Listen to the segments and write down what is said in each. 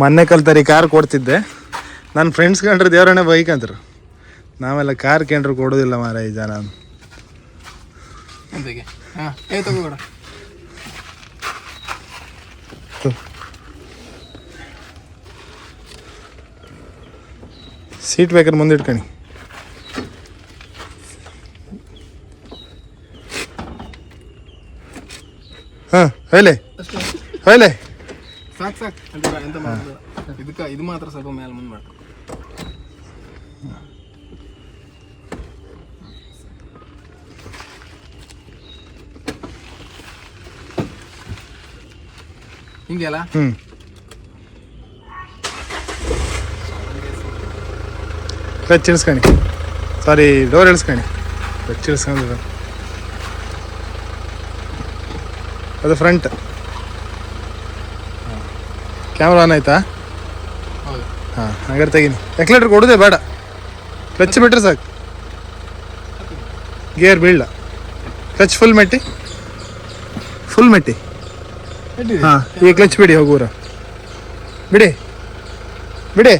ಮೊನ್ನೆ ಕಲ್ತರಿ ಕಾರ್ ಕೊಡ್ತಿದ್ದೆ, ನನ್ನ ಫ್ರೆಂಡ್ಸ್ ಕಂಡ್ರೆ ದೇವರನ್ನೇ ಬೈಕ್ ಅಂದರು. ನಾವೆಲ್ಲ ಕಾರ್ ಕೇಂದ್ರ ಕೊಡೋದಿಲ್ಲ ಮಾರ ಈ ಜನ. ಸೀಟ್ ಬೇಕಾದ್ರೆ ಮುಂದೆ ಇಟ್ಕೊಳ್ಳಿ. ಹಾಂ ಹೊಯ್ಲೆ ಹೊಯ್ಲೆ ಸಾಕು ಸಾಕು ಎಂತ ಮಾಡೋದು ಇದಕ್ಕೆ ಇದು ಮಾತ್ರ ಸ್ವಲ್ಪ ಮೇಲೆ ಮುಂದೆ ಮಾಡ್ಕೊ. ಹಿಂಗೆ ಅಲ್ಲ. ಕ್ಲಚ್ ಇಳಿಸ್ಕೊಳ್ಳಿ, ಸಾರಿ ಡೋರ್ ಇಳಿಸ್ಕೊಳ್ಳಿ. ಕ್ಲಚ್ ಇಳಿಸ್ಕೊಂಡು ಅದು ಫ್ರಂಟ್. ಕ್ಯಾಮ್ರಾ ಆನ್ ಆಯ್ತಾ? ಹಾಂ ಹಂಗಾರೆ ತೆಗೀನಿ. ಎಕ್ಲೇಟರ್ ಕೊಡೋದೇ ಬೇಡ, ಕ್ಲಚ್ ಬಿಟ್ರೆ ಸಾಕು, ಗೇರ್ ಬೀಳಲ್ಲ. ಕ್ಲಚ್ ಫುಲ್ ಮೆಟ್ಟಿ, ಫುಲ್ ಮೆಟ್ಟಿ. ಹಾಂ ಈಗ ಕ್ಲಚ್ ಬಿಡಿ, ಹೋಗೋರ ಬಿಡಿ ಬಿಡಿ.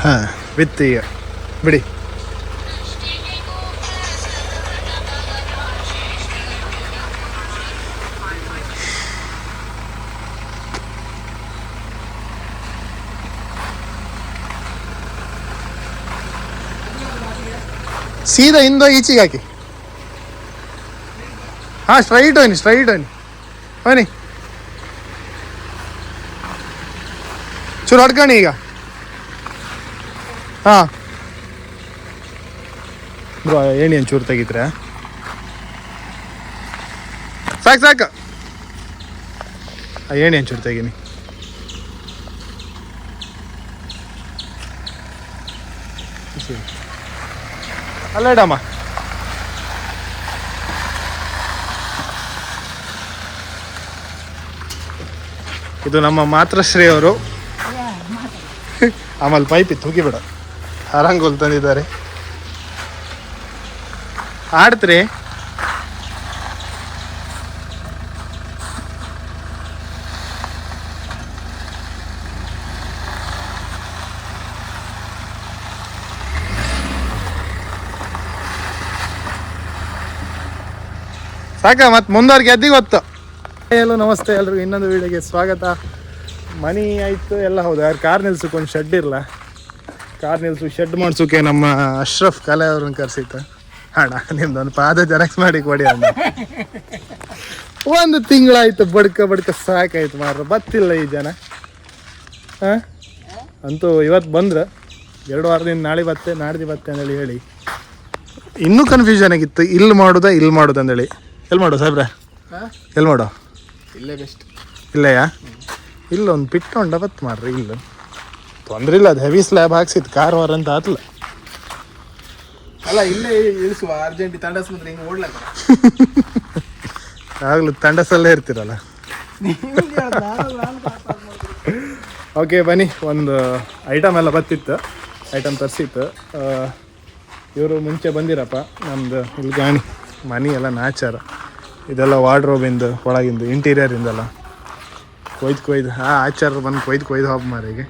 ಹಾಂ ವಿತ್ ಈಗ ಬಿಡಿ. ಸೀದಾ ಹಿಂದೋ ಈಚೆಗೆ ಹಾಕಿ. ಹಾಂ ಸ್ಟ್ರೈಟ್ ಹೋಯ್ನಿ, ಸ್ಟ್ರೈಟ್ ಹೋಯ್ನಿ ಹೋಯ್ನಿ. ಚೂರು ಹೊಡ್ಕಣಿ ಈಗ. ಹಾಂ ಬ್ರೋ ಏಣಿ ಒಂದು ಚೂರು ತೆಗಿತ್ರೆ ಸಾಕು ಸಾಕು. ಏಣಿ ಒಂದು ಚೂರು ತೆಗೀನಿ. ಅಲ್ಲ ಇಡಮ್ಮ. ಇದು ನಮ್ಮ ಮಾತೃಶ್ರೀ ಅವರು. ಆಮೇಲೆ ಪೈಪ್ ಇತ್ತು ಹೋಗಿಬೇಡ, ಆರಂಗೋಲ್ ತಂದಿದ್ದಾರೆ. ಆಡ್ತ್ರಿ ಸಾಕ. ಮತ್ತೆ ಮುಂದವ್ರಿಗೆ ಎದ್ದಿಗೆ ಗೊತ್ತು. ಎಲ್ಲೋ ನಮಸ್ತೆ ಎಲ್ರಿಗೂ, ಇನ್ನೊಂದು ವೀಡಿಯೋಗೆ ಸ್ವಾಗತ. ಮನಿ ಆಯಿತು ಎಲ್ಲ ಹೌದು. ಯಾರು ಕಾರ್ ನಿಲ್ಸೋಕೆ ಒಂದು ಶೆಡ್ ಇರಲ್ಲ. ಕಾರ್ ನಿಲ್ಸು ಶೆಡ್ ಮಾಡ್ಸೋಕೆ ನಮ್ಮ ಅಶ್ರಫ್ ಕಲೆ ಅವ್ರನ್ನ ಕರೆಸಿತ್ತು. ಅಣ್ಣ ನಿಮ್ದೊಂದು ಪಾದ ಜೆರಾಕ್ಸ್ ಮಾಡಿ ಕೊಡಿ ಅಣ್ಣ. ಒಂದು ತಿಂಗಳಾಯ್ತು ಬಡ್ಕ ಸಾಕಾಯ್ತು ಮಾರ್ರೆ, ಬತ್ತಿಲ್ಲ ಈ ಜನ. ಹಾಂ ಅಂತೂ ಇವತ್ತು ಬಂದ್ರೆ 2 ವಾರದಿಂದ ನಾಳೆ ಬತ್ತೆ ನಾಡ್ದು ಬತ್ತೆ ಅಂದೇಳಿ ಹೇಳಿ ಇನ್ನೂ ಕನ್ಫ್ಯೂಷನ್ ಆಗಿತ್ತು. ಇಲ್ಲಿ ಮಾಡೋದಾ ಇಲ್ಲಿ ಮಾಡೋದು ಅಂದೇಳಿ. ಎಲ್ಲಿ ಮಾಡೋ ಸಾಹೇಬ್ರೆ, ಎಲ್ಲಿ ಮಾಡೋ? ಇಲ್ಲೇ ಬೆಸ್ಟ್. ಇಲ್ಲೆಯಾ? ಇಲ್ಲೊಂದು ಪಿಟ್ ಹೊಂಡ ಬತ್ತು ಮಾರ್ರಿ. ಇಲ್ಲ ತೊಂದ್ರೆ ಇಲ್ಲ, ಅದು ಹೆವಿ ಸ್ಲ್ಯಾಬ್ ಹಾಕ್ಸಿತ್ತು ಕಾರವಾರ ಅಂತ ಆತ್ಲ. ಅಲ್ಲ ಇಲ್ಲೇ ಇಳಿಸುವ ಅರ್ಜೆಂಟಿ ತಂಡಸ್ ಬಂದ್ರೆ ಹಿಂಗೆ ಓಡ್ಲಾಕ. ಆಗ್ಲೂ ತಂಡಸಲ್ಲೇ ಇರ್ತೀರಲ್ಲ. ಓಕೆ ಬನ್ನಿ, ಒಂದು ಐಟಮ್ ಎಲ್ಲ ಬತ್ತಿತ್ತು, ಐಟಮ್ ತರಿಸಿತ್ತು. ಇವರು ಮುಂಚೆ ಬಂದಿರಪ್ಪ ನಮ್ಮದು ಇಲ್ಲಿ ಗಾಣಿ ಮನಿ ಎಲ್ಲ ನಾಚಾರ. ಇದೆಲ್ಲ ವಾರ್ಡ್ರೋಬಿಂದು ಒಳಗಿಂದು ಇಂಟೀರಿಯರಿಂದೆಲ್ಲ ಕೊಯ್ದು ಆಚಾರ ಬಂದು ಕೊಯ್ದು ಹೋಗಿ ಮಾರಿಗೆ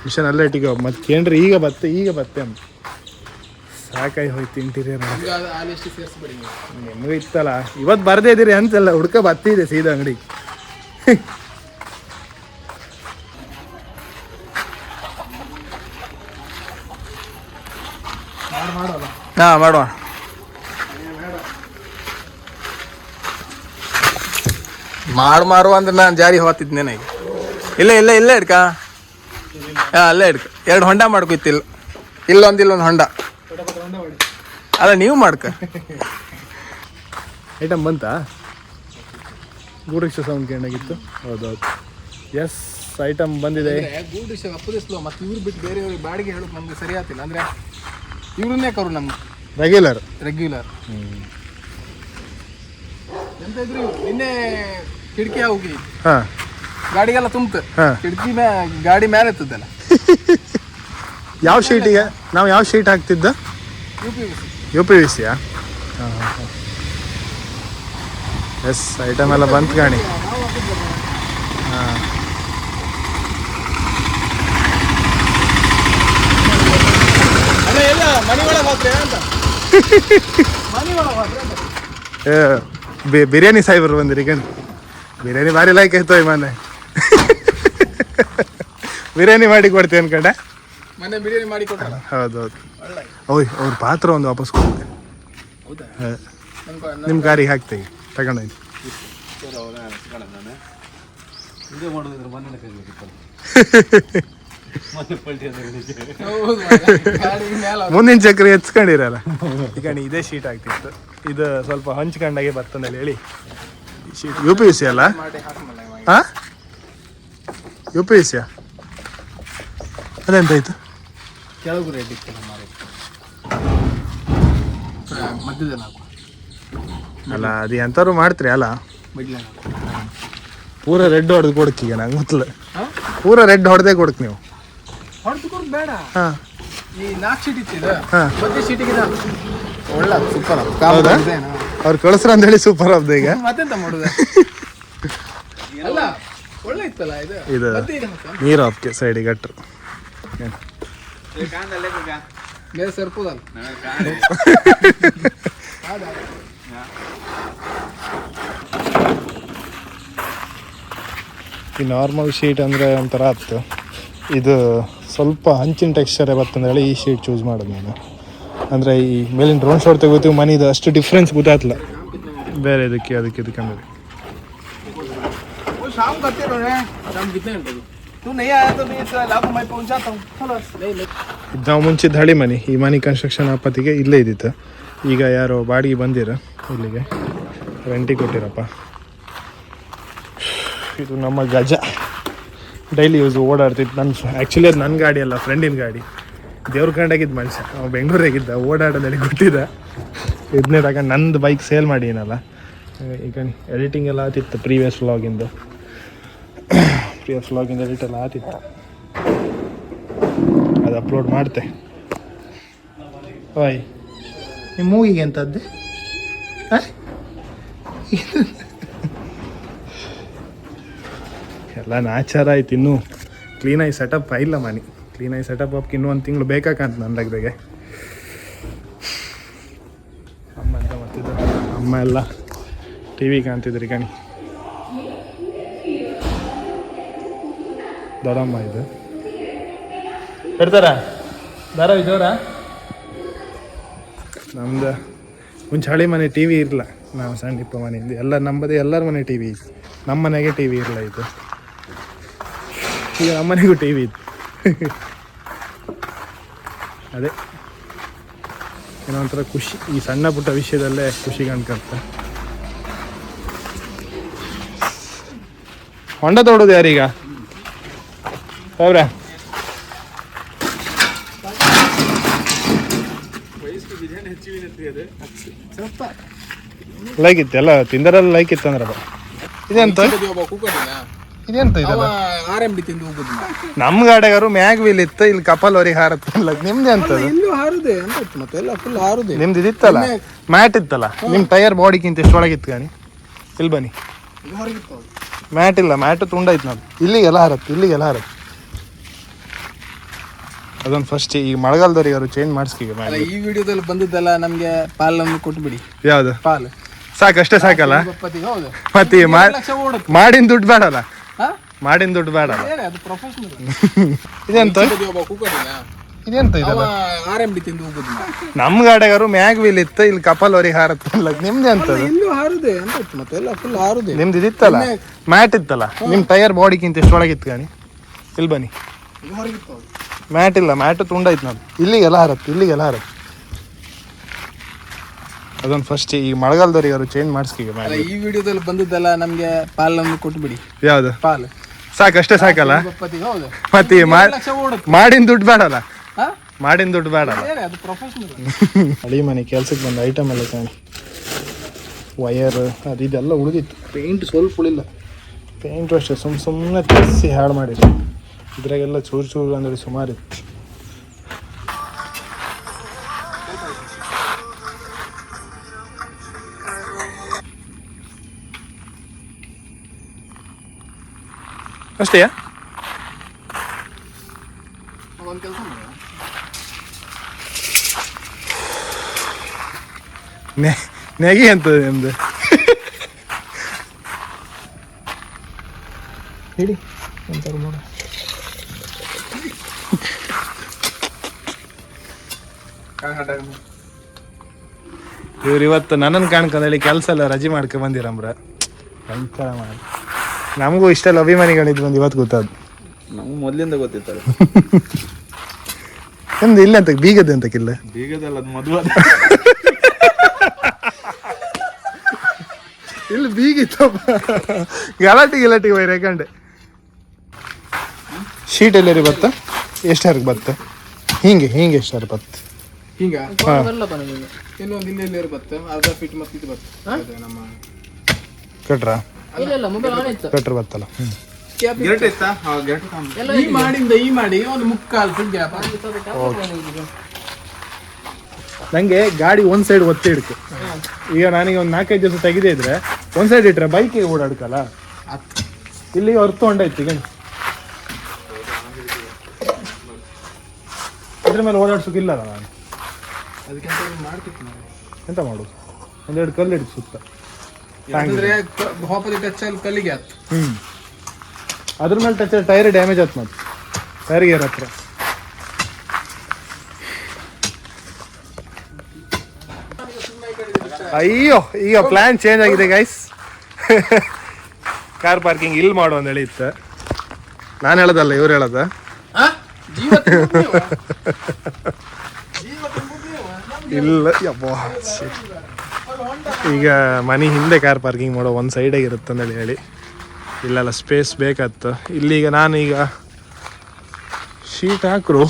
ಮಿಷನ್ ಅಲ್ಲೇ ಇಟ್ಟಿಗೆ ಹೋಗಿ ಮತ್ತೆ ಕೇಂದ್ರ ಈಗ ಬತ್ತೆ ಅಮ್ಮ ಸಾಕಾಗಿ ಹೋಯ್ತು ಇಂಟೀರಿಯರ್. ನಿಮಗೆ ಇತ್ತಲ್ಲ ಇವತ್ತು ಬರದೇ ಇದ್ದೀರಿ ಅಂತೆಲ್ಲ ಹುಡ್ಕ ಬತ್ತಿದೆ ಸೀದಾ ಅಂಗಡಿ. ಹಾಂ ಮಾಡುವ. ಮಾರು ಅಂದ್ರೆ ನಾನು ಜಾರಿ ಹೋಗ್ತಿದ್ನೇನೆ. ಈಗ ಇಲ್ಲೇ ಹಿಡ್ಕ. ಹಾಂ ಅಲ್ಲೇ ಹಿಡ್ಕ. 2 ಹೊಂಡ ಮಾಡ್ಕೊಯ್ತಿಲ್ಲ, ಇಲ್ಲೊಂದು ಹೊಂಡ. ಅಲ್ಲ ನೀವು ಮಾಡ್ಕ. ಐಟಮ್ ಬಂತಾ? ಗೂಡಿಕ್ಷ ಸೌಂಡ್ ಕೇಳಾಗಿತ್ತು. ಹೌದೌದು, ಎಸ್ ಐಟಮ್ ಬಂದಿದೆ. ಗೂಡಿಕ್ಷ ಅಪ್ಪದಿಸ್ಲು ಮತ್ತು ಇವ್ರು ಬಿಟ್ಟು ಬೇರೆಯವ್ರಿಗೆ ಬಾಡಿಗೆ ಹೇಳೋದು ನಮಗೆ ಸರಿ ಆಗ್ತಿಲ್ಲ. ಅಂದರೆ ಇವ್ರನ್ನೇ ಕರು ನಮ್ಗೆ ರೆಗ್ಯುಲರ್. ಎಂತ ಇದ್ರು ನಿನ್ನೆ ಕಿಟಕಿ ಹೋಗಿ ಹಾಂ ಗಾಡಿಗೆಲ್ಲ ತುಂಬ್ತು. ಕಿಟಕಿ ಗಾಡಿ ಮೇಲೆ ಎತ್ತದಲ್ಲ. ಯಾವ ಶೀಟಿಗೆ ನಾವು ಯಾವ ಶೀಟ್ ಹಾಕ್ತಿದ್ದ? UPVC. ಹಾಂ ಎಸ್ ಐಟಮ್ ಎಲ್ಲ ಬಂತು ಗಾಣಿ. ಹಾಂ ಮನಿ ಒಳಗೆ ಹೋಗ್ರಿ ಅಂತ ಮನಿ ಒಳಗೆ ಹೋಗ್ರಿ ಅಂತ ಬಿರಿಯಾನಿ ಸಾಯಿಬರು ಬಂದಿರಿ ಈಗ ಬಿರಿಯಾನಿ ಭಾರಿ ಲೈಕ್ ಆಯ್ತು ಮನೆ ಬಿರಿಯಾನಿ ಮಾಡಿ ಕೊಡ್ತೀವಿ ಅನ್ಕಂಡೆ ಮನೆ ಬಿರಿಯಾನಿ ಮಾಡಿ ಕೊಟ್ಟಲ್ಲ. ಹೌದೌದು ಓಯ್ ಅವ್ರ ಪಾತ್ರ ಒಂದು ವಾಪಸ್ ಕೊಡ್ತೆ ಹೌದಾ? ನಿಮ್ಮ ಗಾರಿಗೆ ಹಾಕ್ತೀವಿ ತಗೊಂಡೋಗಿ ಮುಂದಿನ ಚಕ್ರ ಎತ್ಸ್ಕೊಂಡಿರಲ್ಲ ಈಗ ಇದೇ ಶೀಟ್ ಆಗ್ತಿತ್ತು. ಇದು ಸ್ವಲ್ಪ ಹಂಚ್ಕೊಂಡಾಗೆ ಬರ್ತಂದೇಳಿ ಹೇಳಿ sheet U P S C ಅಲ್ಲ? ಹಾಂ ಯು ಪಿ ಎಸ್ ಸಿ ಅದೆಂತಾಯ್ತು? ಕೆಳಗು ರೇಟ್ ಇತ್ತು ಮಧ್ಯದಲ್ಲಿ ಅಲ್ಲ ಅದು ಎಂಥವ್ರು ಮಾಡ್ತೀರಿ ಅಲ್ಲ ಬಿಡ್ಲ ಪೂರ ರೆಡ್ ಹೊಡೆದು ಕೊಡಕ್ಕೀಗ ನಂಗೆ ಗೊತ್ತಲ್ಲ. ಪೂರ ರೆಡ್ ಹೊಡೆದೇ ಕೊಡಕ್ ನೀವು. ಹೊಡೆದು ಕೊಡ್ ಬೇಡ. ಹಾಂ ಈ 4 ಶೀಟ್ ಇತ್ತು. ಹಾಂ ಮಧ್ಯ ಶೀಟಿಗೆ ಒಳ್ಳೆ ಸೂಪರ್. ಹೌದಾ? ಅವ್ರು ಕಳಿಸ್ರ ಅಂತೇಳಿ ಸೂಪರ್ ಆಫ್ದ ಈಗ ಮತ್ತೆಂತ ಮಾಡುದ ಅಲ್ಲ ಒಳ್ಳೆ ಇತ್ತಲ್ಲ ಇದು. ಇದು ನೀರು ಆಫ್ಗೆ ಸೈಡಿಗೆ ಗಟ್ರು ಮೇಲೆ ಸರ್ಪುದಲ್ಲ. ಈ ನಾರ್ಮಲ್ ಶೀಟ್ ಅಂದರೆ ಒಂಥರ ಆಯ್ತು. ಇದು ಸ್ವಲ್ಪ ಹಂಚಿನ ಟೆಕ್ಸ್ಚರೇ ಬರ್ತಂದೇಳಿ ಈ ಶೀಟ್ ಚೂಸ್ ಮಾಡೋದು ನಾನು. ಅಂದರೆ ಈ ಮೇಲಿನ ಡ್ರೋನ್ ಶಾಟ್ ತೆಗೋತೀವಿ ಮನಿದು ಅಷ್ಟು ಡಿಫ್ರೆನ್ಸ್ ಗೊತ್ತಾಗ್ತಿಲ್ಲ ಬೇರೆ ಇದಕ್ಕೆ ಅದಕ್ಕೆ ಅಂದ್ರೆ. शाम करते रहो शाम कितने घंटे तू नहीं आया तो मैं लाखों मैं पहुंचाता हूँ. नहीं ಇದು ನಾವು ಮುಂಚಿದ್ದು ಹಳಿ ಮನೆ. ಈ ಮನೆ ಕನ್ಸ್ಟ್ರಕ್ಷನ್ ಆಪತ್ತಿಗೆ ಇಲ್ಲೇ ಇದ್ದಿತ್ತು. ಈಗ ಯಾರೋ ಬಾಡಿಗೆ ಬಂದಿರ ಇಲ್ಲಿಗೆ ರೆಂಟಿಗೆ ಕೊಟ್ಟಿರಪ್ಪ. ಇದು ನಮ್ಮ ಗಜ ಡೈಲಿ ಯೂಸ್ ಓಡಾಡ್ತಿತ್ತು. ನನ್ನ ಆ್ಯಕ್ಚುಲಿ ಅದು ನನ್ನ ಗಾಡಿ ಅಲ್ಲ, ಫ್ರೆಂಡಿನ ಗಾಡಿ. ದೇವ್ರ ಕಂಡಾಗಿದ್ದು ಮನುಷ್ಯ ಅವ ಬೆಂಗಳೂರಾಗಿದ್ದ, ಓಡಾಡೋದಲ್ಲಿ ಗೊತ್ತಿದ್ದ. ಇದನ್ನೇ ತಗೊಂಡು ನಂದು ಬೈಕ್ ಸೇಲ್ ಮಾಡಿನಲ್ಲ. ಈಗ ಎಡಿಟಿಂಗ್ ಎಲ್ಲ ಆತಿತ್ತು ಪ್ರೀವಿಯಸ್ ವ್ಲಾಗಿಂದು ಎಡಿಟ್ ಎಲ್ಲ ಆತಿತ್ತು. ಅದು ಅಪ್ಲೋಡ್ ಮಾಡ್ತೆ. ಓಯ್ ನಿಮ್ಮ ಮೂಗಿಗೆ ಎಂಥದ್ದೆ? ಎಲ್ಲ ನಾಚಾರ ಆಯ್ತು. ಇನ್ನೂ ಕ್ಲೀನಾಗಿ ಸೆಟಪ್ ಇಲ್ಲ ಮನೆ. ಕ್ಲೀನಾಗಿ ಸೆಟಪ್ ಹಾಕಿ ಇನ್ನೂ 1 ತಿಂಗಳು ಬೇಕಾಕಂತ ನನ್ನ ಲೆಕ್ಕದಾಗೆ. ಅಮ್ಮ ಅಂತ ಮಾಡ್ತಿದ್ದ, ಅಮ್ಮ ಎಲ್ಲ ಟಿ ವಿ ಕಾಣ್ತಿದ್ರಿ ಕಣಿ. ದೊಡ್ಡಮ್ಮ ಇದು ಬಿಡ್ತಾರ ಧಾರಾವಾಹಿ ಜೋರ. ನಮ್ದು ಮುಂಚೆ ಹಳೆ ಮನೆ ಟಿ ವಿ ಇರಲ್ಲ. ನಾವು ಸಣ್ಣಿಪ್ಪ ಮನೆಯಿಂದ ಎಲ್ಲ ನಮ್ಮದೇ ಎಲ್ಲರ ಮನೆ ಟಿ ವಿ ಇತ್ತು. ನಮ್ಮ ಮನೆಗೆ ಟಿ ವಿ ಇರಲ್ಲ ಇದು. ಈಗ ನಮ್ಮ ಮನೆಗೂ ಟಿ ವಿ ಇತ್ತು. ಅದೇ ಏನೋ ಒಂಥರ ಖುಷಿ. ಈ ಸಣ್ಣ ಪುಟ್ಟ ವಿಷಯದಲ್ಲೇ ಖುಷಿ ಕಾಣ್ಕಂತ. ಹೊಂಡ ತೋಡೋದು ಯಾರೀಗ ಅವ್ರ? ಲೈಕ್ ಇತ್ತು ಎಲ್ಲ ತಿಂದರಲ್ಲಿ ಲೈಕ್ ಇತ್ತು ಅಂದ್ರಪ್ಪ. ಇದೆಂತ ಇದೆಂತ ಇದಲ್ಲ? RMD ತಿಂದು ಹೋಗುದು ನಮ್ಮ ಗಾಡಿಗಾರು ಮ್ಯಾಗ್ ವೀಲ್ ಇತ್ತು, ಇಲ್ಲಿ ಕಪಲ್ ಅವರಿಗೆ ಹಾರತ್ತಿಲ್ಲ. ನಿಮ್ದು ಎಂತದ್ದು? ಇಲ್ಲೂ ಹಾರುದೆ ಅಂತ ಮತ್ತೆ ಎಲ್ಲ ಫುಲ್ ಹಾರುದೆ. ನಿಮ್ದು ಇದಿತ್ತಲ್ಲ ಮ್ಯಾಟ್ ಇತ್ತಲ್ಲ, ನಿಮ್ಮ ಟೈರ್ ಬಾಡಿಗಿಂತ ಎಷ್ಟು ಒಳಗಿತ್ತು ಗಾಣಿ. ಇಲ್ಲಿ ಬನ್ನಿ, ಮ್ಯಾಟ್ ಇಲ್ಲ, ಮ್ಯಾಟ್ ತುಂಡಾಯ್ತು ನಮ್ದು. ಇಲ್ಲಿಗೆಲ್ಲ ಹಾರತ್ತೆ. ಅದೊಂದು ಫಸ್ಟ್ ಈ ಮಳೆಗಾಲದವ್ರಿಗೆ ಅವರು ಚೇಂಜ್ ಮಾಡಿಸ್ಕೀಗ. ಈ ವಿಡಿಯೋದಲ್ಲಿ ಬಂದಿದ್ದಲ್ಲ ನಮ್ಗೆ ಪಾಲನ್ನು ಕೊಟ್ಬಿಡಿ. ಯಾವ್ದು ಪಾಲು ಸಾಕಷ್ಟೇ ಸಾಕಲ್ಲ? ಹೌದು ಮತ್ತೆ ಮಾಡಿನ ದುಡ್ಡು ಬೇಡಲ್ಲ? ಹಾ ಮಾಡಿನ ದುಡ್ಡು ಬೇಡಲ್ಲ? ಅದು ಪ್ರೊಫೆಷನಲ್. ಇದೆಂತ ಇದೆಂತ ಇದಲ್ಲ? RMD ತಿಂದು ಹೋಗುದು ನಮ್ಮ ಗಾಡಿಗಾರು ಮ್ಯಾಗ್ ವೀಲ್ ಇತ್ತು, ಇಲ್ಲಿ ಕಪಲ್ ಅವರಿಗೆ ಹಾರತ್ತಿಲ್ಲ. ನಿಮ್ದು ಎಂತದ್ದು? ಇಲ್ಲೂ ಹಾರುದೆ ಅಂತ ಮತ್ತೆ ಎಲ್ಲ ಫುಲ್ ಹಾರುದೆ. ನಿಮ್ದು ಇದಿತ್ತಲ್ಲ ಮ್ಯಾಟ್ ಇತ್ತಲ್ಲ, ನಿಮ್ಮ ಟೈರ್ ಬಾಡಿಗಿಂತ ಎಷ್ಟು ಒಳಗಿತ್ತು ಗಾಣಿ. ಇಲ್ಲಿ ಬನ್ನಿ, ಮ್ಯಾಟ್ ಇಲ್ಲ, ಮ್ಯಾಟ್ ತುಂಡಾಯ್ತು ನಮ್ದು. ಇಲ್ಲಿಗೆಲ್ಲ ಹಾರತ್ತೆ. ಅದೊಂದು ಫಸ್ಟ್ ಈ ಮಳೆಗಾಲದವ್ರಿಗೆ ಅವರು ಚೇಂಜ್ ಮಾಡಿಸ್ಕೀಗ. ಈ ವಿಡಿಯೋದಲ್ಲಿ ಬಂದಿದ್ದಲ್ಲ ನಮ್ಗೆ ಪಾಲನ್ನು ಕೊಟ್ಬಿಡಿ. ಯಾವ್ದು ಪಾಲು ಸಾಕಷ್ಟೇ ಸಾಕಲ್ಲ? ಹೌದು ಮತ್ತೆ ಮಾಡಿನ ದುಡ್ಡು ಬೇಡಲ್ಲ? ಹಾ ಮಾಡಿನ ದುಡ್ಡು ಬೇಡಲ್ಲ? ಅದು ಪ್ರೊಫೆಷನಲ್. ಅಡಿ ಮನೆ ಕೆಲ್ಸಕ್ಕೆ ಬಂದ ಐಟಮ್ ಎಲ್ಲ ಕಾಣಿ. ವಯರ್ ಅದು ಇದೆಲ್ಲ ಉಳಿದಿತ್ತು. ಪೇಂಟ್ ಸ್ವಲ್ಪ ಉಳಿಲ್ಲ. ಪೇಂಟು ಅಷ್ಟೇ ಸುಮ್ಮನೆ ತರಿಸಿ ಹಾಳು ಮಾಡಿದ್ರು. ಇದ್ರಾಗೆಲ್ಲ ಚೂರು ಅಂದರೆ ಸುಮಾರಿತ್ತು. ಅಷ್ಟೇಯಾ? ಒಂದು ಕೆಲಸ ಮಾಡ, ನೆಗಿ ಅಂತದೆ ನಿಮ್ದು. ಹೇಳಿ ಒಂಥರ ನೋಡ. ಇವ್ರು ಇವತ್ತು ನನ್ನನ್ನು ಕಾಣ್ಕೊಂಡೇಳಿ ಕೆಲಸ ಎಲ್ಲ ರಜೆ ಮಾಡ್ಕೊ ಬಂದಿರಮ್ರ. ಭಯಂಕರ ಮಾಡಿ. ನಮಗೂ ಇಷ್ಟೆಲ್ಲ ಅಭಿಮಾನಿಗಳಿದ್ದು ಬಂದು ಇವತ್ತು ಗೊತ್ತಾದ್ದು. ನಮ್ಗೆ ಮೊದಲಿಂದ ಗೊತ್ತಿತ್ತು. ನಮ್ದು ಇಲ್ಲ ಅಂತ ಬೀಗದ ಅಂತಕ್ಕಿಲ್ಲ. ಬೀಗದಲ್ಲ, ಅದು ಮದುವೆ. ಇಲ್ಲಿ ಬೀಗಿತ್ತಪ್ಪ. ಗಲಾಟಿ ವೈರ್ ಯಾಕಂಡೆ. ಶೀಟ್ ಎಲ್ಲರಿ ಬತ್ತ? ಎಷ್ಟಾರಿಗೆ ಬತ್ತ? ಹಿಂಗೆ ಎಷ್ಟಾರು ಬತ್ತ? ಹಿಂಗ ಇನ್ನೊಂದು ಇಲ್ಲಿ ಬತ್ತೆ ಅರ್ಧ ಫೀಟ್ ಮತ್ತೆ ಇದು ಬತ್ತೆ ನಮ್ಮ ಕಟ್ರ ಇಲ್ಲ ಮೊಬೈಲ್ ಆನ್ ಇತ್ತು. ಕಟ್ರ ಬತ್ತಲ್ಲ. ಗೆರಟೆ ಇತ್ತಾ? ಗೆರಟೆ ಈ ಮಾಡಿ ಒಂದು ಮುಕ್ಕಾಲು ಫೀಟ್ ಗ್ಯಾಪ್. ನಂಗೆ ಗಾಡಿ ಒಂದ್ ಸೈಡ್ ಒತ್ತಿ ಇಡ್ತು. ಈಗ ನನಗೆ ಒಂದು 4-5 ದಿವಸ ತೆಗೆದೇ ಇದ್ರೆ ಒಂದ್ ಸೈಡ್ ಇಟ್ರೆ ಬೈಕಿಗೆ ಓಡಾಡ್ಕಲ್ಲ. ಇಲ್ಲಿ ಹೊರ್ತು ಹೊಂಡೈತಿ ಈಗ ಇದ್ರ ಮೇಲೆ ಓಡಾಡ್ಸೋಕಿಲ್ಲ ನಾನು. ಅದಕ್ಕೆ ಮಾಡ್ತಿತ್ತು. ಎಂತ ಮಾಡೋದು? ಒಂದೆರಡು ಕಲ್ಲು ಹಿಡಿದು ಸುತ್ತ ಹೋಪದಿ ಟಚ್ ಅಲ್ಲಿ ಕಲ್ಲಿಗೆ ಆಯ್ತು. ಅದ್ರ ಮೇಲೆ ಟಚ್ ಟೈರ್ ಡ್ಯಾಮೇಜ್ ಆಯ್ತು. ಮತ್ತೆ ಟೈರ್ ಗೇರ್ ಹತ್ರ ಅಯ್ಯೋ, ಈಗ ಪ್ಲಾನ್ ಚೇಂಜ್ ಆಗಿದೆ ಗೈಸ್. ಕಾರ್ ಪಾರ್ಕಿಂಗ್ ಇಲ್ಲಿ ಮಾಡು ಅಂತ ಹೇಳಿ ಇತ್ತು. ನಾನು ಹೇಳೋದಲ್ಲ, ಇವ್ರು ಹೇಳೋದ. ಇಲ್ಲ ಯಪ್ಪ, ಈಗ ಮನೆ ಹಿಂದೆ ಕಾರ್ ಪಾರ್ಕಿಂಗ್ ಮಾಡೋ ಒಂದು ಸೈಡಾಗಿ ಇರುತ್ತೆ ಅಂತೇಳಿ ಹೇಳಿ ಇಲ್ಲೆಲ್ಲ ಸ್ಪೇಸ್ ಬೇಕಾಯ್ತು. ಇಲ್ಲಿಗ ನಾನು ಈಗ ಶೀಟ್ ಹಾಕ್ರು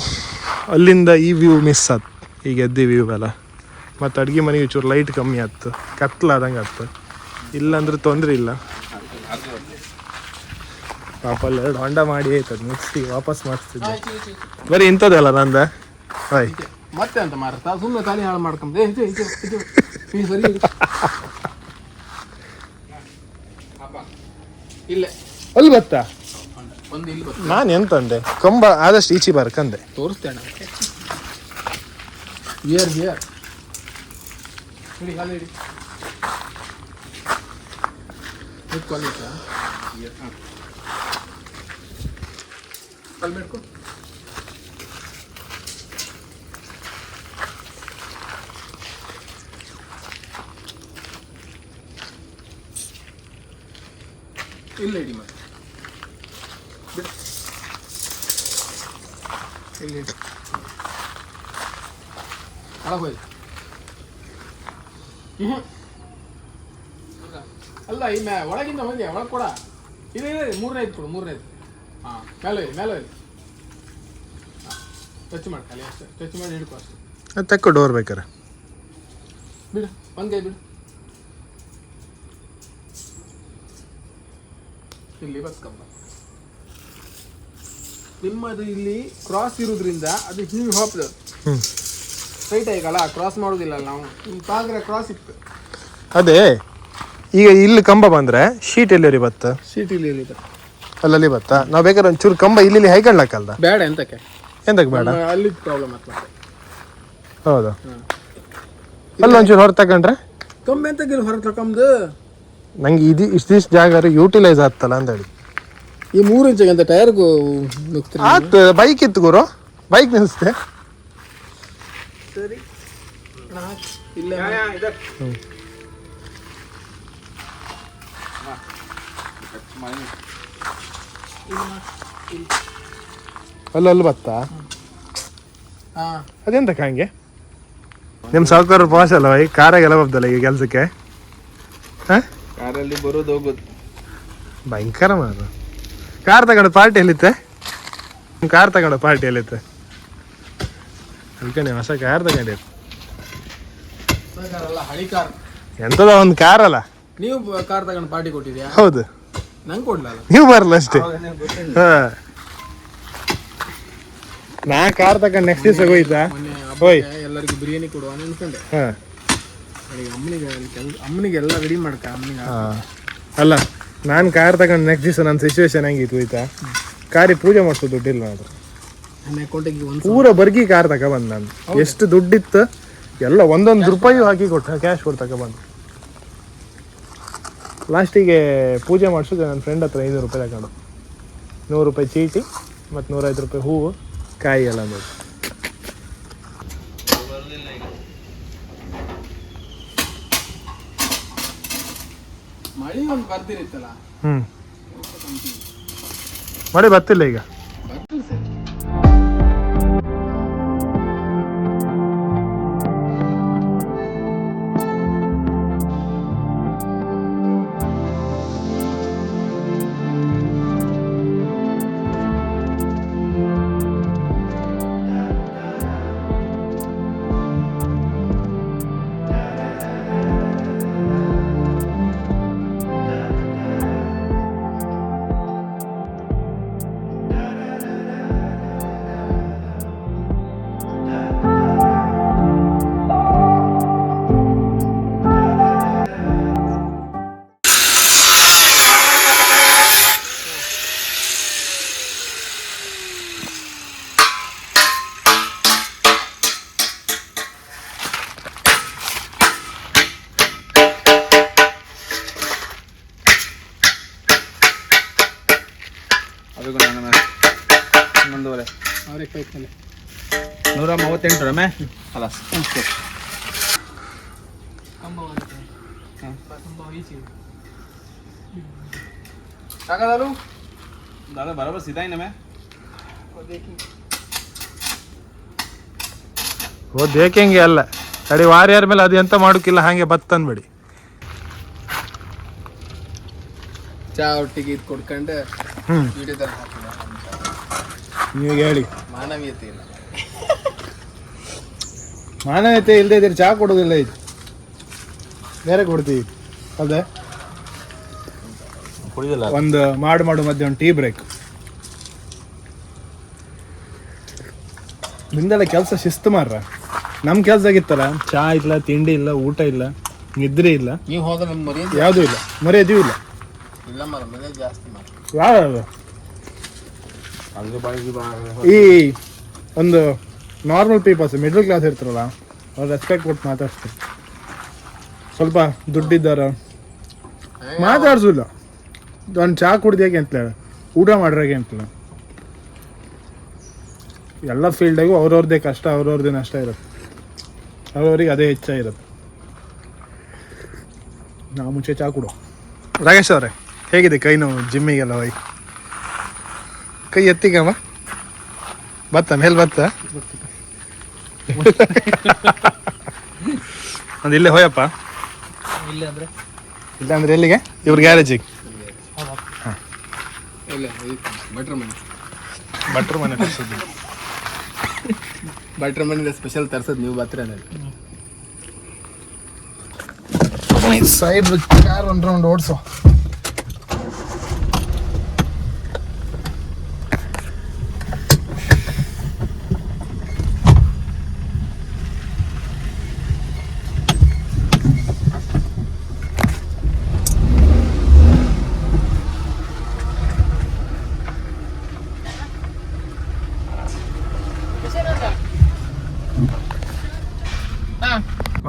ಅಲ್ಲಿಂದ ಈ ವ್ಯೂ ಮಿಸ್ ಆಯ್ತು. ಈಗ ಎದ್ದಿ ವ್ಯೂ ಎಲ್ಲ ಮತ್ತು ಅಡುಗೆ ಮನೆಗೆ ಚೂರು ಲೈಟ್ ಕಮ್ಮಿ ಆಯ್ತು, ಕತ್ಲಾದಂಗೆ ಆಯ್ತು. ಇಲ್ಲಾಂದ್ರೆ ತೊಂದರೆ ಇಲ್ಲ. ಪಾಪ ಅಲ್ಲಿ 2 ಹೊಂಡ ಮಾಡಿ ಆಯ್ತದ ಮುಗಿಸಿ ವಾಪಸ್ ಮಾಡಿಸ್ತಿದ್ದೆ. ಬರೀ ಇಂಥದ್ದಲ್ಲ ನಂದ. ಹಾಯ್ ಮತ್ತೆ ಅಂತ ಮಾರ್ತಾ ಸುಮ್ಮನೆ ತಾನೇ ಹಾಳು ಮಾಡ್ಕೊಂಡೆ. ಇಲ್ಲೇ ಅಲ್ಲಿ ಬತ್ತ ಒಂದು ಇಲ್ಲಿ ಬತ್ತ. ನಾನು ಎಂತಂದೆ, ಕಂಬ ಆದಷ್ಟು ಈಚೆ ಬರ್ಕಂದೆ. ತೋರಿಸ್ತೇನೆ. ಹಿಯರ್ ಹಿಡಿ ಕಾಲು ಹಿಡಿ. ಕಾಲು ಮೇಡ್ಕೊ. ಇಲ್ಲ ಇಡಿ ಮತ್ತೆ ಬಿಡು. ಇಲ್ಲಿ ಒಳಗೆ ಹೋಯ್ತು. ಅಲ್ಲ ಈ ಒಳಗಿಂದ ಹೋಗಿ ಒಳಗೆ ಕೊಡ. ಇಲ್ಲ 3ನೇ ಕೊಡು. 3ನೇದು ಹಾಂ ಮೇಲೆ ಹೋಯ್ತು. ಟಚ್ ಮಾಡಿ ಖಾಲಿ ಅಷ್ಟೇ. ಟಚ್ ಮಾಡಿ ಹಿಡ್ಕೊ ಅಷ್ಟೇ. ತಕ್ಕೋ ಡೋರ್ ಬೇಕಾರೆ ಬಿಡು. ಒಂದು ಕೈ ಬಿಡು. ಇಲ್ಲಿ ಬಸ್ಕಂಬ ನಿಮ್ಮದು ಇಲ್ಲಿ ಕ್ರಾಸ್ ಇರೋದ್ರಿಂದ ಅದು ಹಿಂಗೆ ಹೋಗ್ತದೆ. ಸ್ಟ್ರೈಟ್ ಆಗಲ್ಲ, ಕ್ರಾಸ್ ಮಾಡೋದಿಲ್ಲ ನಾವು. ನಿಮ್ಮ ಪಾಗ್ರೆ ಕ್ರಾಸ್ ಇತ್ತು. ಅದೇ ಈಗ ಇಲ್ಲಿ ಕಂಬ ಬಂದ್ರೆ ಶೀಟ್ ಎಲ್ಲರಿ ಬತ್ತ? ಸೀಟ್ ಇಲ್ಲಿ ಇದೆ ಅಲ್ಲಲ್ಲಿ ಬತ್ತ. ನಾವು ಬೇಕಾದ್ರೆ ಒಂಚೂರು ಕಂಬ ಇಲ್ಲಿ ಹೈಕಂಡ್ಲಕ್ಕಲ್ದ? ಬೇಡ ಎಂತಕ್ಕೆ ಬೇಡ? ಅಲ್ಲಿ ಪ್ರಾಬ್ಲಮ್ ಆಗ್ತದೆ. ಹೌದು, ಅಲ್ಲಿ ಒಂಚೂರು ಹೊರ ತಗೊಂಡ್ರೆ ಕಂಬ ಎಂತಕ್ಕೆ ಹೊರಗೆ ತಗೊಂಡು ನಂಗೆ ಇಷ್ಟು ಜಾಗ ಯೂಟಿಲೈಸ್ ಆಗ್ತಲ್ಲ ಅಂತ ಹೇಳಿ. ಈ 3 ಇಂಚಿಗೆ ಅಂತ ಟೈರ್ಗೂ ಆತು. ಬೈಕ್ ಇತ್ತು ಗುರು, ಬೈಕ್ ನಿಲ್ಲಿಸ್ತೆ. ಸರಿ ಇಲ್ಲ ಅಲ್ಲಿ ಬತ್ತ. ಹಾಂ ಅದೆಂತಕ್ಕೆ ಹಂಗೆ? ನಿಮ್ಮ ಸಾವುಕಾರ ಪಾಸ್ ಅಲ್ಲ ಈ ಕಾರಾಗೆಲ್ಲ ಬರ್ತಲ್ಲ ಈಗ ಕೆಲಸಕ್ಕೆ. ಹಾಂ, ಕಾರಲ್ಲಿ ಬರೋದು ಹೋಗೋದು ಭಯಂಕರ ಮಾಡು. ಕಾರ್ ತಗೊಂಡು ಪಾರ್ಟಿ ಎಲ್ಲಿತ್ತೆ? ಕಾರ್ ತಗೊಂಡು ಪಾರ್ಟಿ ಎಲ್ಲಿತ್ತೆ? ಅನ್ಕಣಿ ಹೊಸ ಕಾರ್ ತಗೊಂಡಿರಿ. ಅಲ್ಲ ಹಳಿ ಕಾರ್. ಎಂತದ ಒಂದು ಕಾರ್ ಅಲ್ಲ. ನೀವು ಕಾರ್ ತಗೊಂಡು ಪಾರ್ಟಿ ಕೊಟ್ಟಿದ್ಯಾ? ಹೌದು, ನಂಗೆ ಕೊಡ್ಲಲ್ಲ. ನೀವು ಬರಲ್ಲ ಅಷ್ಟೇ. ಹಾ, ನಾ ಕಾರ್ ತಗೊಂಡು ನೆಕ್ಸ್ಟ್ ದಿವಸ ಹೋಯ್ತಾ ಹೋಯ್ ಎಲ್ಲರಿಗೂ ಬಿರಿಯಾನಿ ಕೊಡುವ ಅನ್ಕೊಂಡೆ. ಹಾಂ, ಅಮ್ಮನಿಗೆ ಎಲ್ಲ ರೆಡಿ ಮಾಡ್ಕ. ಅಮ್ಮನಿಗೆ ಅಲ್ಲ ನಾನು ಕಾರ್ ತಗೊಂಡು ನೆಕ್ಸ್ಟ್ ದಿವಸ ನನ್ನ ಸಿಚುವೇಶನ್ ಹೆಂಗಿತ್ತು ಆಯ್ತಾ, ಕಾರಿಗೆ ಪೂಜೆ ಮಾಡಿಸೋ ದುಡ್ಡಿಲ್ಲ ಅದು. ನನ್ನ ಅಕೌಂಟಿಗೆ ಒಂದು ಪೂರ ಬರ್ಗಿ ಕಾರ್ ತಗೊಬಂದು ನಾನು, ಎಷ್ಟು ದುಡ್ಡಿತ್ತು ಎಲ್ಲ ಒಂದೊಂದು ರೂಪಾಯಿ ಹಾಕಿ ಕೊಟ್ಟು ಕ್ಯಾಶ್ ಕೊಟ್ಟು ತಗೊಬಂದು. ಲಾಸ್ಟಿಗೆ ಪೂಜೆ ಮಾಡಿಸೋದು ನನ್ನ ಫ್ರೆಂಡ್ ಹತ್ರ 500 ರೂಪಾಯಿ ತಗೊಂಡು, 100 ರೂಪಾಯಿ ಚೀಟಿ ಮತ್ತು 105 ರೂಪಾಯಿ ಹೂವು ಕಾಯಿ ಎಲ್ಲ ನೋಡಿ. ಮಳೆ ಒಂದು ಬರ್ದಿರಿತ್ತಲ್ಲ, ಮಳೆ ಬರ್ತಿಲ್ಲ ಈಗ. ಅದಕ್ಕೂ ನಾನು 11:30 ಅವ್ರಿಗೆ ಕೈತಲ್ಲ 138 ರಮೆ ಅಲ್ಲ ಸಾಕಾದಲು दादा बराबर सीधा ही ना मैं ಓ ದೇಖಂಗೆ ಅಲ್ಲ ಕಡೆ ವಾರ್ಯಾರ ಮೇಲೆ ಅದು ಎಂತ ಮಾಡೋಕ್ಕಿಲ್ಲ, ಹಾಗೆ ಬತ್ತನ್ಬೇಡಿ. ಚಾ ಒಟ್ಟಿಗೆ ಇದು ಕೊಡ್ಕೊಂಡು ವಿಡಿಯೋದಲ್ಲಿ ಹಾಕಿದ. ನೀವು ಹೇಳಿ, ಮಾನವೀಯತೆ ಇಲ್ಲ, ಮಾನವೀಯತೆ ಇಲ್ಲದೆ ಇದ್ರೆ ಚಹಾ ಕೊಡೋದಿಲ್ಲ, ಇದು ಬೇರೆ ಕೊಡ್ತೀವಿ. ಅದೇ ಕುಡಿದಿಲ್ಲ ಒಂದು ಮಾಡು ಮಧ್ಯೆ ಒಂದು ಟೀ ಬ್ರೇಕ್. ನಿಂದೆಲ್ಲ ಕೆಲಸ ಶಿಸ್ತು ಮಾರ್ರ. ನಮ್ಮ ಕೆಲಸ ಆಗಿತ್ತಲ್ಲ, ಚಹಾ ಇಲ್ಲ, ತಿಂಡಿ ಇಲ್ಲ, ಊಟ ಇಲ್ಲ, ನಿದ್ರೆ ಇಲ್ಲ, ನೀವು ಹೋದ್ರೆ ನಿಮ್ಮ ಮರ್ಯಾದೆ ಯಾವುದೂ ಇಲ್ಲ, ಮರ್ಯಾದೆಯೂ ಇಲ್ಲ. ಇಲ್ಲ ಮರ್ಯಾದೆ ಜಾಸ್ತಿ ಮಾಡಿ. ಯಾವ ಹಂಗೆ ಬಾಯಿಗೆ ಈ ಒಂದು ನಾರ್ಮಲ್ ಪೀಪಲ್ಸ್ ಮಿಡ್ಲ್ ಕ್ಲಾಸ್ ಇರ್ತಾರಲ್ಲ, ಅವ್ರು ರೆಸ್ಪೆಕ್ಟ್ ಕೊಟ್ಟು ಮಾತಾಡ್ತಾರೆ. ಸ್ವಲ್ಪ ದುಡ್ಡಿದ್ದಾರ ಮಾತಾಡ್ಸಿಲ್ಲ, ಒಂದು ಚಹಾ ಕುಡ್ದಾಗೆ ಅಂತೇಳಿ ಊಟ ಮಾಡ್ರಾಗೆ ಅಂತೇಳಿ. ಎಲ್ಲ ಫೀಲ್ಡಾಗೂ ಅವ್ರವ್ರದ್ದೇ ಕಷ್ಟ, ಅವ್ರವ್ರದ್ದೇ ನಷ್ಟ ಇರುತ್ತೆ, ಅವ್ರವ್ರಿಗೆ ಅದೇ ಹೆಚ್ಚಾಗಿರುತ್ತೆ. ನಾವು ಮುಂಚೆ ಚಹಾ ಕೊಡು. ರಾಕೇಶ್ ಅವರೇ, ಹೇಗಿದೆ ಕೈ ನೋವು? ಜಿಮ್ಮಿಗೆಲ್ಲ ಹೋಗಿ ಕೈ ಎತ್ತಿಗಮ್ಮ, ಬತ್ತ ಮೇಲೆ ಬತ್ತ ಒಂದು ಇಲ್ಲೇ ಹೋಯಪ್ಪ. ಇಲ್ಲ ಅಂದರೆ ಇಲ್ಲ ಅಂದ್ರೆ ಎಲ್ಲಿಗೆ? ಇವ್ರ ಗ್ಯಾರೇಜಿಗೆ. ಇಲ್ಲ ಭಟ್ರ ಮನೆ, ಭಟ್ರ ಮನೆ ತರಿಸಿದ್ದು. ಭಟ್ರ ಮನೆಯಿಂದ ಸ್ಪೆಷಲ್ ತರ್ಸೋದು ನೀವು ಬರ್ತೀರ ಸಾಹೇಬ್ರು ಕಾರ್ ಒಂದು ರೌಂಡ್ ಓಡಿಸೋ.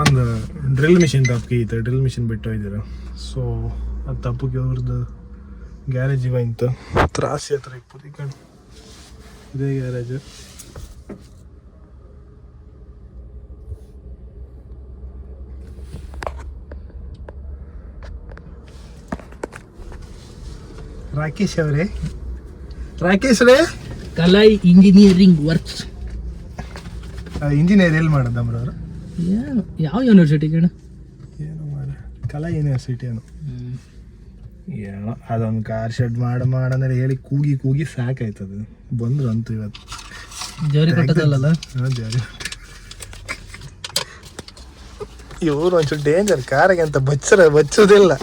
ಒಂದು ಡ್ರಿಲ್ ಮಿಷಿನ್ ತಪ್ಪಿ ಐತೆ, ಡ್ರಿಲ್ ಮಿಷಿನ್ ಬಿಟ್ಟು ಹೋಗಿದ್ದೀರ. ಸೊ ಅದು ತಪ್ಪಕ್ಕೆ ಅವ್ರದ್ದು ಗ್ಯಾರೇಜ್ ಬಂತು, ತ್ರಾಸಿ ಹತ್ರ ಇಪ್ಪತ್ತು ಕಣ್ ಇದೇ ಗ್ಯಾರೇಜ್. ರಾಕೇಶ್ ಅವರೇ, ರಾಕೇಶ್ ರೇ, ಕಲೈ ಇಂಜಿನಿಯರಿಂಗ್ ವರ್ಕ್ಸ್. ಇಂಜಿನಿಯರ್ ಎಲ್ಲಿ ಮಾಡೋದಮ್ರವ್ರು? ಏನು ಯಾವ ಯೂನಿವರ್ಸಿಟಿ ಕಣ? ಏನು ಮಾಡ ಕಲಾ ಯೂನಿವರ್ಸಿಟಿ ಏನು ಏನೋ ಅದೊಂದು ಕಾರ್ ಶೆಡ್ ಮಾಡಂದ್ರೆ ಹೇಳಿ ಕೂಗಿ ಸಾಕಾಯ್ತದ. ಬಂದ್ರು ಅಂತೂ ಇವತ್ತು ಜೋರಿ ಕೊಟ್ಟದಲ್ಲ. ಹಾಂ ಜಾರಿ. ಇವರು ಒಂಚೂರು ಡೇಂಜರ್ ಕಾರಿಗೆ ಅಂತ ಬಚ್ಚೋದಿಲ್ಲ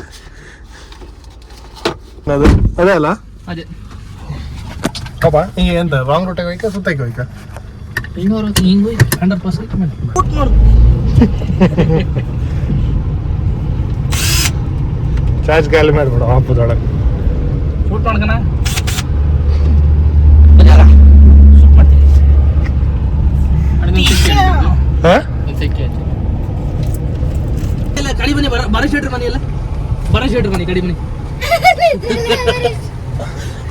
ಅದು ಅದೇ ಅಲ್ಲ. ಅದೇ ಪಾಪ ಹಿಂಗೆ ಎಂತ ರಾಂಗ್ ರೂಟಾಗಿ ಹೋಯ್ಕ ಸುತ್ತಾಗಿ ಹೋಯ್ಕ ಹಿಂಗೆ 100% ಮಾಡಿ ಚಾರ್ಜ್ ಖಾಲಿ ಮಾಡ್ಬಿಡು ಹಬ್ಬದೊಳಗೆ. ಶೂಟ್ ಮಾಡ್ಕಣ ಕಡಿ ಬನ್ನಿ ಬರ ಶೇಟ್ರ್ ಮನಿ ಎಲ್ಲ ಬರ ಶೇಟ್ರ್ ಮನಿ ಕಡಿ ಬನ್ನಿ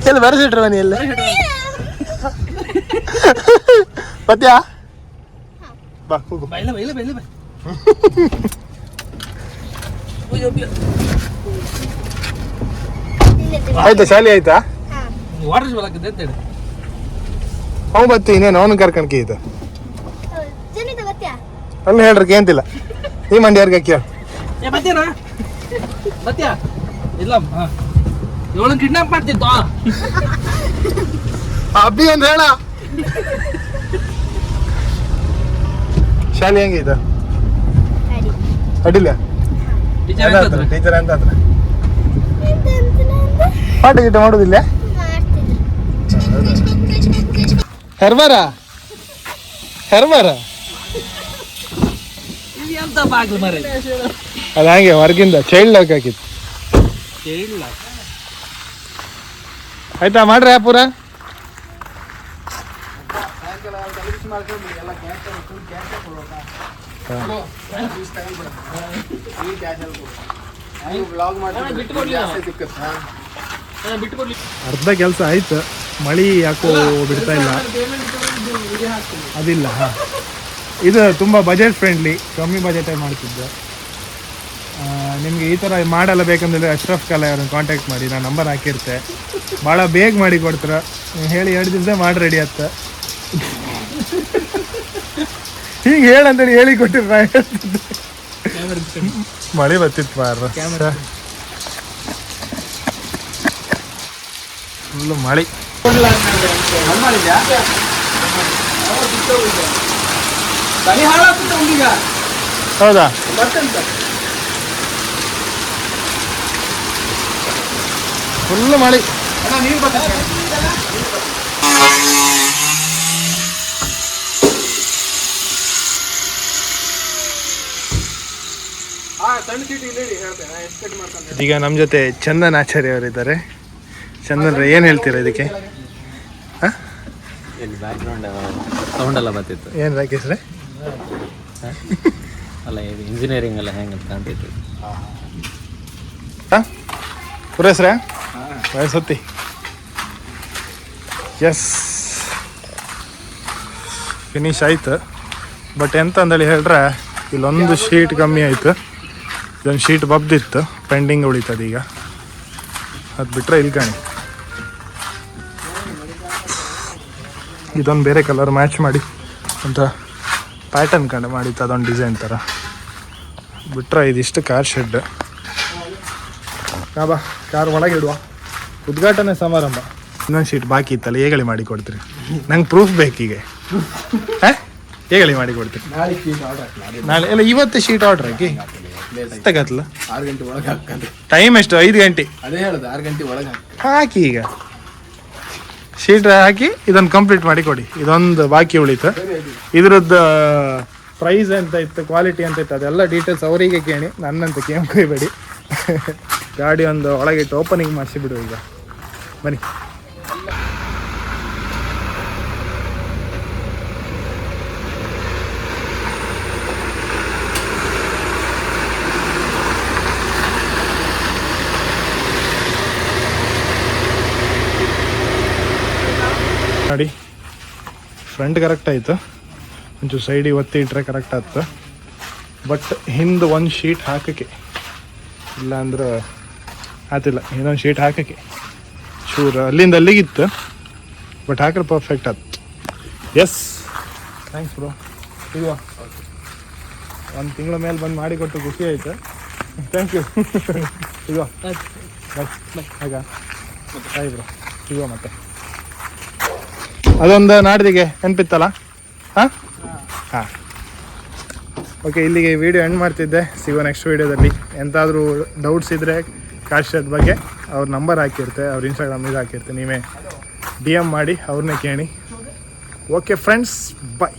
ಎಲ್ಲಿ ಬರಸಿಟ್ರ ಮನೆಯಲ್ಲ ಪತ್ಯಾ ಬಾ ಹೋಗು. ಬೈಲ ಬೈಲ ಬೈಲ ಬೈ ಆಯ್ತಾ ಶಾಲೆ ಆಯ್ತಾ? ವಾಟರ್ ಬಲಾಕಿದ್ದೆ ಅಂತ ಹೇಳಿ ಅವ್ ಬತ್ತಿ ಇನ್ನೇನು ಅವನು ಕರ್ಕಣಕಿ ಇದು ಅಲ್ಲಿ ಹೇಳ್ರಿ ಕೇಂತಿಲ್ಲ ಈ ಮಂಡ್ಯಾರ್ಗೆ ಕೇಳ ಏ ಬತ್ತೀನಾ ಬತ್ತೀಯಾ ಇಲ್ಲ ಇವಳನ್ನ ಕಿಡ್ನಾಪ್ ಮಾಡ್ತಿತ್ತು ಅಬ್ಬಿ ಅಂತ ಹೇಳ ಶಾಲೆ ಹೆಂಗೈತ ಅಡ್ಡಿಲ್ಲ ಟೀಚರ್ ಅಂತ ಹತ್ರ ಪಾಠ ಗೀಟ ಮಾಡೋದಿಲ್ಲ ಹೆರ್ಬಾರ ಹೆರ್ಬಾರ ಎಂತ ಬಾಗ್ಲು ಮರ ಅದು ಹಂಗೆ ಹೊರಗಿಂದ ಚೈಲ್ಡ್ ಲಾಕ್ ಹಾಕಿತ್ತು. ಕೇಳಿಲ್ಲ ಆಯ್ತಾ ಮಾಡ್ರಿ ಪೂರ ಅರ್ಧ ಕೆಲಸ ಆಯ್ತು. ಮಳಿ ಯಾಕೋ ಬಿಡ್ತಾ ಇಲ್ಲ. ಅದಿಲ್ಲ ಹಾಂ ಇದು ತುಂಬ ಬಜೆಟ್ ಫ್ರೆಂಡ್ಲಿ, ಕಮ್ಮಿ ಬಜೆಟೇ ಮಾಡ್ತಿದ್ದೆ. ನಿಮಗೆ ಈ ಥರ ಮಾಡಲ್ಲ ಬೇಕಂದ್ರೆ ಅಶ್ರಫ್ ಕಲಾ ಅವ್ರನ್ನ ಕಾಂಟ್ಯಾಕ್ಟ್ ಮಾಡಿ, ನಾನು ನಂಬರ್ ಹಾಕಿರ್ತೆ. ಭಾಳ ಬೇಗ ಮಾಡಿ ಕೊಡ್ತಾರೆ. ನೀವು ಹೇಳಿ 2 ದಿವಸ ಮಾಡಿ ರೆಡಿ ಆತ. ಹಿಂಗೆ ಹೇಳಂತೇಳಿ ಹೇಳಿ ಕೊಟ್ಟಿರ ನಾ ಹೇಳ್ತಿದ್ದೆ. ಮಳೆ ಬರ್ತಿತ್ತು ಮಾರ್ರ ಫುಲ್ಲು ಮಳೆ. ಹೌದಾ ಫುಲ್ಲು ಮಳೆ. ಈಗ ನಮ್ಮ ಜೊತೆ ಚಂದನ್ ಆಚಾರ್ಯ ಅವರಿದ್ದಾರೆ. ಚಂದನ್ ಏನು ಹೇಳ್ತೀರಾ ಇದಕ್ಕೆ? ಬ್ಯಾಕ್ಗ್ರೌಂಡ್ ಸೌಂಡ್ ಎಲ್ಲ ಬರ್ತಿತ್ತು. ಏನು ರಾಕೇಶ್ ರೇ? ಅಲ್ಲ ಇದು ಇಂಜಿನಿಯರಿಂಗ್ ಎಲ್ಲ ಹೆಂಗಂತ ಕಾಣ್ತಿತ್ತು. ಹಾಂ ಪುರೇಶ್ರ ವಯಸ್ಸತ್ತಿ ಎಸ್ ಫಿನಿಶ್ ಆಯ್ತು. ಬಟ್ ಎಂತ ಅಂದೇಳಿ ಹೇಳ್ರೆ ಇಲ್ಲೊಂದು ಶೀಟ್ ಕಮ್ಮಿ ಆಯಿತು. ಇದೊಂದು ಶೀಟ್ ಬಬ್ದಿತ್ತು, ಪೆಂಡಿಂಗ್ ಉಳಿತದೆ ಈಗ. ಅದು ಬಿಟ್ಟರೆ ಇಲ್ಲಿ ಕಾಣಿ ಇದೊಂದು ಬೇರೆ ಕಲರ್ ಮ್ಯಾಚ್ ಮಾಡಿ ಅಂತ ಪ್ಯಾಟರ್ನ್ ಕಂಡು ಮಾಡಿತ್ತು, ಅದೊಂದು ಡಿಸೈನ್ ಥರ. ಬಿಟ್ಟರೆ ಇದಿಷ್ಟು ಕಾರ್ ಶೆಡ್. ಬಾ ಕಾರ್ ಒಳಗೆ ಇಡುವ. ಉದ್ಘಾಟನೆ ಸಮಾರಂಭ ಇನ್ನೊಂದು ಶೀಟ್ ಬಾಕಿ ಇತ್ತಲ್ಲ, ಹೇಗಳಿ ಮಾಡಿ ಕೊಡ್ತೀರಿ? ನಂಗೆ ಪ್ರೂಫ್ ಬೇಕೀಗ. ಹಾಂ ಹೇಗಳಿ ಮಾಡಿ ಕೊಡ್ತೀರಿ ನಾಳೆ? ಎಲ್ಲ ಇವತ್ತೇ ಶೀಟ್ ಆರ್ಡ್ರ್ ಹಾಕಿ ತಗತ್ತಲ್ಲ. 6 ಗಂಟೆ ಒಳಗೆ ಹಾಕಂದ್ರೆ ಟೈಮ್ ಎಷ್ಟು? 5 ಗಂಟೆ. ಅದೇ ಹೇಳೋದು 6 ಗಂಟೆ ಒಳಗೆ ಹಾಕಿ ಈಗ ಶೀಟ್ ಹಾಕಿ ಇದನ್ನು ಕಂಪ್ಲೀಟ್ ಮಾಡಿ ಕೊಡಿ. ಇದೊಂದು ಬಾಕಿ ಉಳಿತು. ಇದ್ರದ್ದು ಪ್ರೈಸ್ ಅಂತ ಇತ್ತು, ಕ್ವಾಲಿಟಿ ಅಂತ ಇತ್ತು, ಅದೆಲ್ಲ ಡೀಟೇಲ್ಸ್ ಅವರಿಗೆ ಕೇಳಿ, ನನ್ನಂತ ಕೇಳ್ಕೊಬೇಡಿ. ಗಾಡಿ ಒಂದು ಒಳಗಿಟ್ಟು ಓಪನಿಂಗ್ ಮಾಡಿಸಿಬಿಡು ಈಗ. ಬನ್ನಿ. ನೋಡಿ ಫ್ರಂಟ್ ಕರೆಕ್ಟ್ ಆಯಿತು, ಒಂಚೂರು ಸೈಡಿಗೆ ಒತ್ತಿ ಇಟ್ಟರೆ ಕರೆಕ್ಟ್ ಆಯ್ತು. ಬಟ್ ಹಿಂದೆ ಒಂದು ಶೀಟ್ ಹಾಕೋಕ್ಕೆ ಇಲ್ಲ ಅಂದ್ರೆ ಆತಿಲ್ಲ. ಇನ್ನೊಂದು ಶೀಟ್ ಹಾಕೋಕ್ಕೆ ಚೂರು ಅಲ್ಲಿಂದ ಅಲ್ಲಿಗಿತ್ತು, ಬಟ್ ಹಾಕ್ರೆ ಪರ್ಫೆಕ್ಟ್ ಆಯ್ತು. Yes thanks bro. ಈಗ 1 ತಿಂಗಳ ಮೇಲೆ ಬಂದು ಮಾಡಿಕೊಟ್ಟು ಖುಷಿ ಆಯಿತು. Thank you. ಈಗ ಬಾಯ್ ಆಗ ಬಾಯ್ ಬ್ರೋ. ಈಗ ಮತ್ತೆ ಅದೊಂದು ನಾಡ್ದಿಗೆ ನೆನಪಿತ್ತಲ್ಲ. ಹಾಂ ಹಾಂ ಓಕೆ, ಇಲ್ಲಿಗೆ ವಿಡಿಯೋ ಎಂಡ್ ಮಾಡ್ತಿದ್ದೆ. ಸಿಗೋ ನೆಕ್ಸ್ಟ್ ವೀಡಿಯೋದಲ್ಲಿ. ಎಂತಾದರೂ ಡೌಟ್ಸ್ ಇದ್ದರೆ ಕಾಶ್ಯದ ಬಗ್ಗೆ ಅವ್ರ ನಂಬರ್ ಹಾಕಿರ್ತೆ, ಅವ್ರ ಇನ್ಸ್ಟಾಗ್ರಾಮ್ ಇದು ಹಾಕಿರ್ತೆ, ನೀವೇ DM ಮಾಡಿ ಅವ್ರನ್ನೇ ಕೇಳಿ. ಓಕೆ ಫ್ರೆಂಡ್ಸ್, ಬಾಯ್.